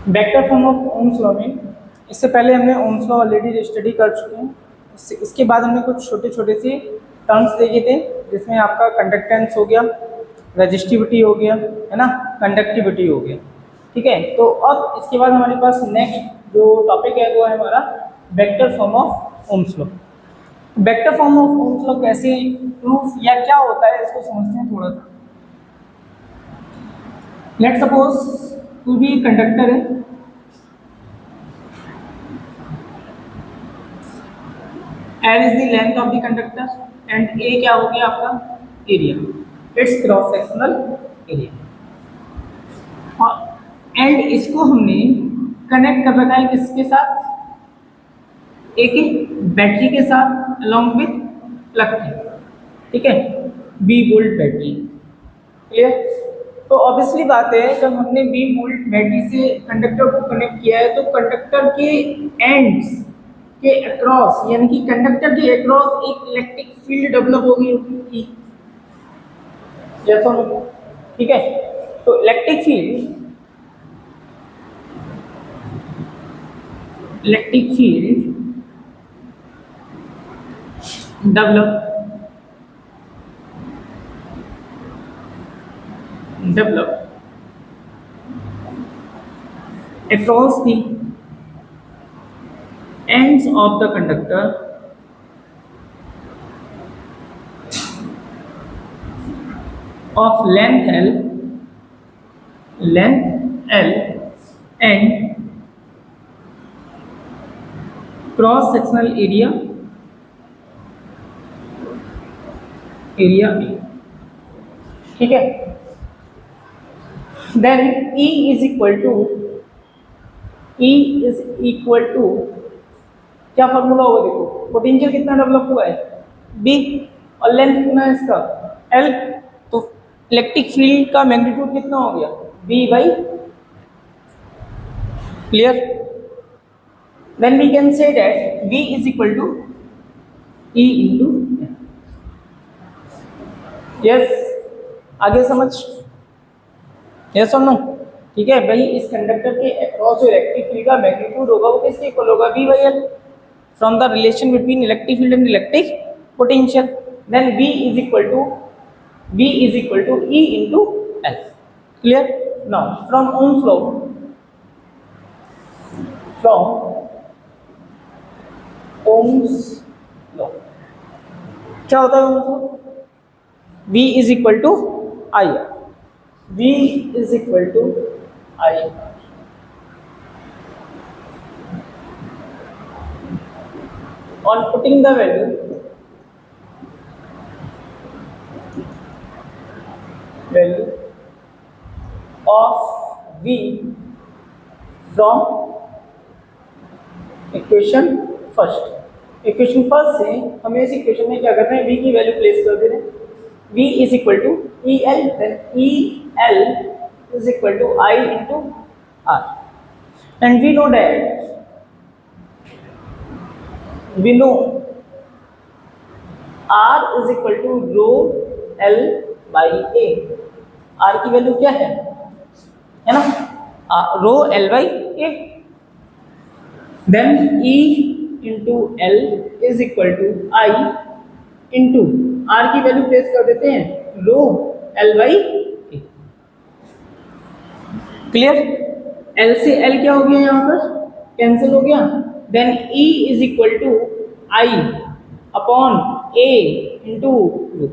Vector form of Ohm's law में इससे पहले हमने ओम्स लॉ ऑलरेडी स्टडी कर चुके हैं। इसके बाद हमने कुछ छोटे छोटे से टर्म्स देखे थे, जिसमें आपका कंडक्टेंस हो गया, रेजिस्टिविटी हो गया, है ना, कंडक्टिविटी हो गया। ठीक है, तो अब इसके बाद हमारे पास नेक्स्ट जो टॉपिक है वो है हमारा vector form of Ohm's law. Vector form of Ohm's law कैसे प्रूफ या क्या होता है इसको समझते हैं थोड़ा सा। लेट सपोज कोई भी कंडक्टर है, L is the length of the conductor and A क्या हो गया आपका area, it's cross sectional area, and इसको हमने कनेक्ट कर रखा है किसके साथ, एक बैटरी के साथ अलॉन्ग विथ प्लग के, ठीक है, 20 वोल्ट बैटरी। क्लियर? तो ऑब्वियसली बात है, जब हमने 20 वोल्ट बैटरी से कंडक्टर को कनेक्ट किया है तो कंडक्टर के एंड्स के अक्रॉस, यानी कि कंडक्टर के अक्रॉस एक इलेक्ट्रिक फील्ड डेवलप हो गई होगी, जैसा, ठीक है। तो electric field develop across the ends of the conductor of length L and cross sectional area B, ठीक है। Then E is equal to क्या फॉर्मूला होगा, देखो पोटेंशियल कितना डेवलप हुआ है B और लेंथ कितना है इसका L, तो इलेक्ट्रिक फील्ड का मैग्नीट्यूड कितना हो गया B by, clear? Then we can say that V is equal to E into L. Yes, आगे समझ, यस और नो? ठीक है भाई, इस कंडक्टर के अक्रॉस जो इलेक्ट्रिक फील्ड का मैग्नीट्यूड होगा वो किसके इक्वल होगा, V by L, from the relation between electric field and electric potential. Then V is equal to E into L. Clear? Now from Ohm's law, क्या होता है Ohm's law? V is equal to IR. On putting the value of V from equation first से हमें इस equation में क्या करना है, V की वैल्यू प्लेस कर दे रहे हैं। V is equal to EL, then EL is equal to I into R, and we know R is equal to rho L by A। R की वैल्यू क्या है ना, rho L by A। Then E into L is equal to I into R की value place कर देते हैं रो L by A। Clear? L से L क्या हो गया, यहाँ पर कैंसिल हो गया। Then E is equal to I upon A into rho.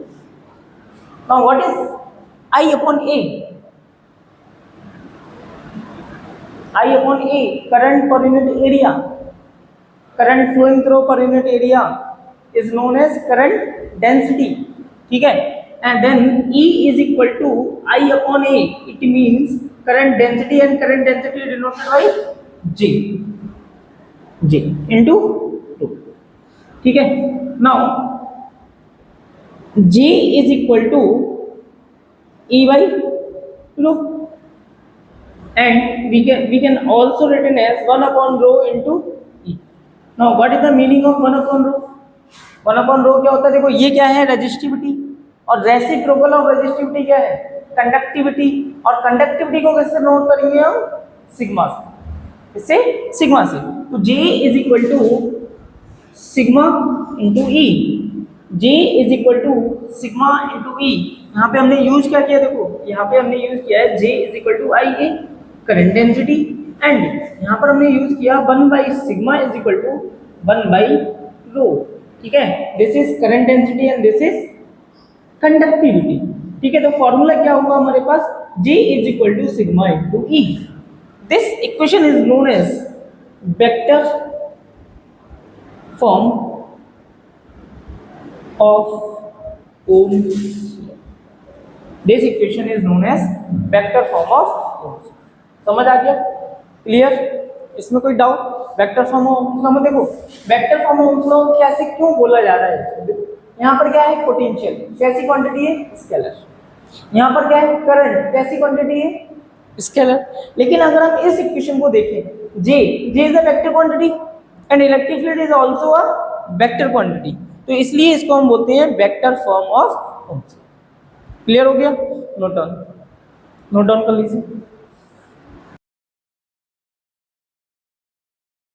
Now what is I upon A? I upon A, current per unit area, current flowing through per unit area is known as current density, ठीक है। And then E is equal to I upon A, it means current density, and current density denoted by J into 2, ठीक है। Now J is equal to E by rho, and we can also written as 1 upon rho into E. Now what is the meaning of 1 upon rho? 1 upon rho क्या होता है, देखो ये क्या है, resistivity, और रेसिप्रोकल ऑफ रेजिस्टिविटी क्या है, कंडक्टिविटी, और कंडक्टिविटी को कैसे नोट करेंगे हम, सिग्मा से। इससे सिग्मा से। तो J is equal to sigma into E, J is equal to sigma into E. यहाँ पे हमने यूज क्या किया, देखो यहाँ पे हमने यूज किया है J is equal to I A current density, and यहाँ पर हमने यूज किया 1 sigma is equal to 1 rho. ठीक है, this is current density and this is conductivity. ठीक है, तो फॉर्मूला क्या होगा हमारे पास, J is equal to sigma into E. This equation is known as vector form of Ohm's. This equation is known as vector form of Ohm's. समझ आ गया, क्लियर? इसमें कोई doubt? Vector form of Ohm's law में देखो, vector form of Ohm's law कैसे क्यों बोला जा रहा है, यहाँ पर क्या है, पोटेंशियल कैसी क्वांटिटी है, स्केलर। यहाँ पर क्या है, करंट कैसी क्वांटिटी है, स्केलर। लेकिन अगर हम इस इक्वेशन को देखें, J is a vector quantity and electric field is also a vector quantity, तो इसलिए इसको हम बोलते हैं vector form of Ohm's. Clear हो गया? नोट डाउन कर लीजिए।